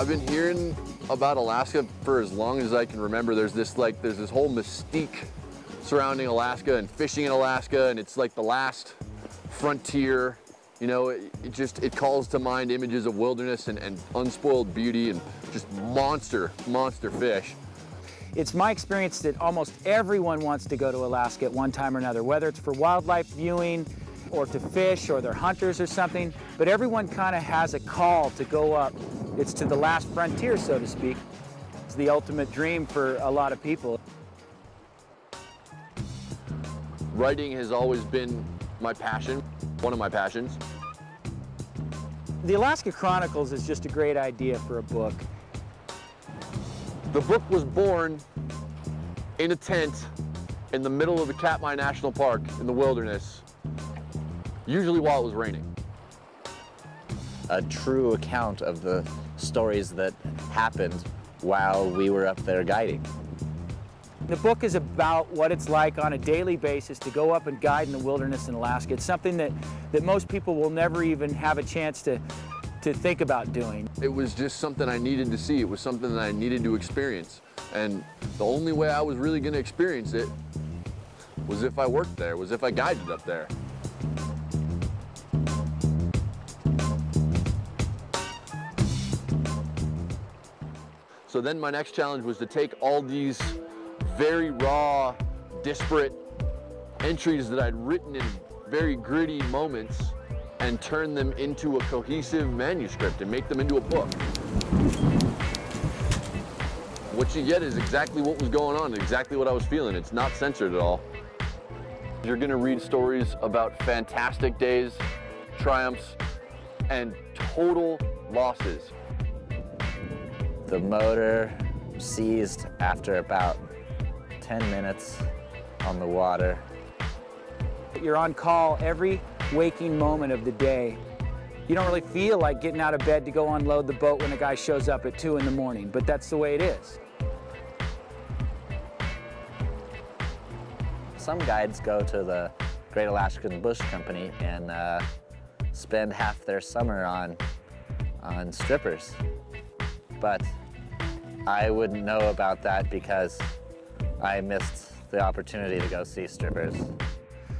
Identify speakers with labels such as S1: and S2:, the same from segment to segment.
S1: I've been hearing about Alaska for as long as I can remember. There's this whole mystique surrounding Alaska and fishing in Alaska, and it's like the last frontier. You know, it calls to mind images of wilderness and unspoiled beauty and just monster fish.
S2: It's my experience that almost everyone wants to go to Alaska at one time or another, whether it's for wildlife viewing or to fish or they're hunters or something, but everyone kind of has a call to go up. It's to the last frontier, so to speak. It's the ultimate dream for a lot of people.
S1: Writing has always been my passion, one of my passions.
S2: The Alaska Chronicles is just a great idea for a book.
S1: The book was born in a tent in the middle of the Katmai National Park in the wilderness, usually while it was raining.
S3: A true account of the stories that happened while we were up there guiding.
S2: The book is about what it's like on a daily basis to go up and guide in the wilderness in Alaska. It's something that most people will never even have a chance to think about doing.
S1: It was just something I needed to see. It was something that I needed to experience. And the only way I was really going to experience it was if I worked there, was if I guided up there. So then my next challenge was to take all these very raw, disparate entries that I'd written in very gritty moments and turn them into a cohesive manuscript and make them into a book. What you get is exactly what was going on, exactly what I was feeling. It's not censored at all. You're gonna read stories about fantastic days, triumphs, and total losses.
S3: The motor seized after about 10 minutes on the water.
S2: You're on call every waking moment of the day. You don't really feel like getting out of bed to go unload the boat when a guy shows up at 2 in the morning, but that's the way it is.
S3: Some guides go to the Great Alaskan Bush Company and spend half their summer on strippers. But I wouldn't know about that because I missed the opportunity to go see strippers.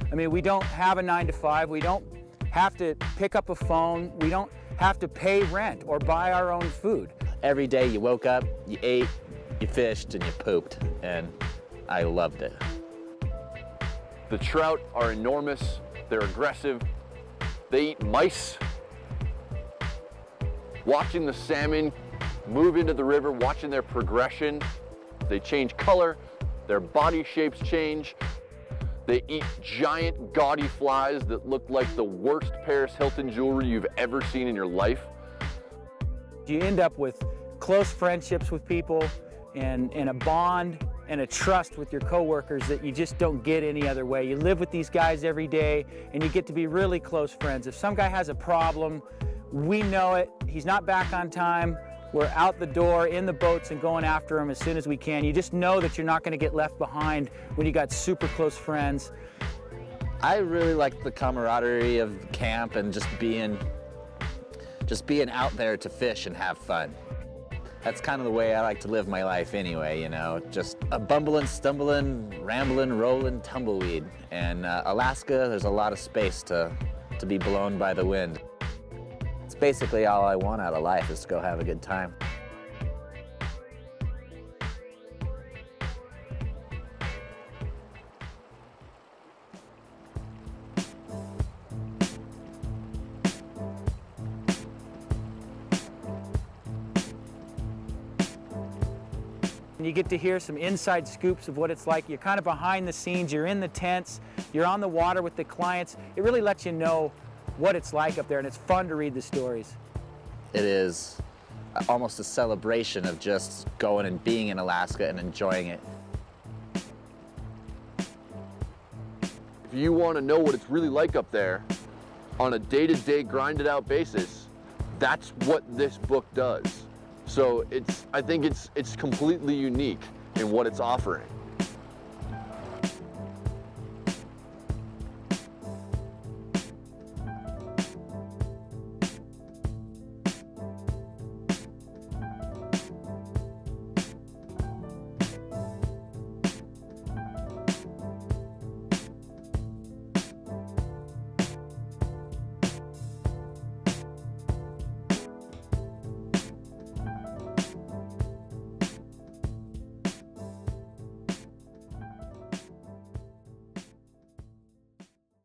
S2: I mean, we don't have a 9-to-5. We don't have to pick up a phone. We don't have to pay rent or buy our own food.
S3: Every day you woke up, you ate, you fished, and you pooped, and I loved it.
S1: The trout are enormous, they're aggressive, they eat mice. Watching the salmon move into the river, watching their progression, they change color, their body shapes change. They eat giant, gaudy flies that look like the worst Paris Hilton jewelry you've ever seen in your life.
S2: You end up with close friendships with people and a bond and a trust with your coworkers that you just don't get any other way. You live with these guys every day and you get to be really close friends. If some guy has a problem, we know it, he's not back on time, we're out the door in the boats and going after him as soon as we can. You just know that you're not going to get left behind when you got super close friends.
S3: I really like the camaraderie of camp and just being out there to fish and have fun. That's kind of the way I like to live my life anyway, you know, just a bumbling, stumbling, rambling, rolling tumbleweed. And Alaska, there's a lot of space to be blown by the wind. It's basically all I want out of life is to go have a good time.
S2: You get to hear some inside scoops of what it's like. You're kind of behind the scenes, you're in the tents, you're on the water with the clients. It really lets you know what it's like up there, and it's fun to read the stories.
S3: It is almost a celebration of just going and being in Alaska and enjoying it.
S1: If you want to know what it's really like up there on a day-to-day grinded out basis, that's what this book does. So I think it's completely unique in what it's offering.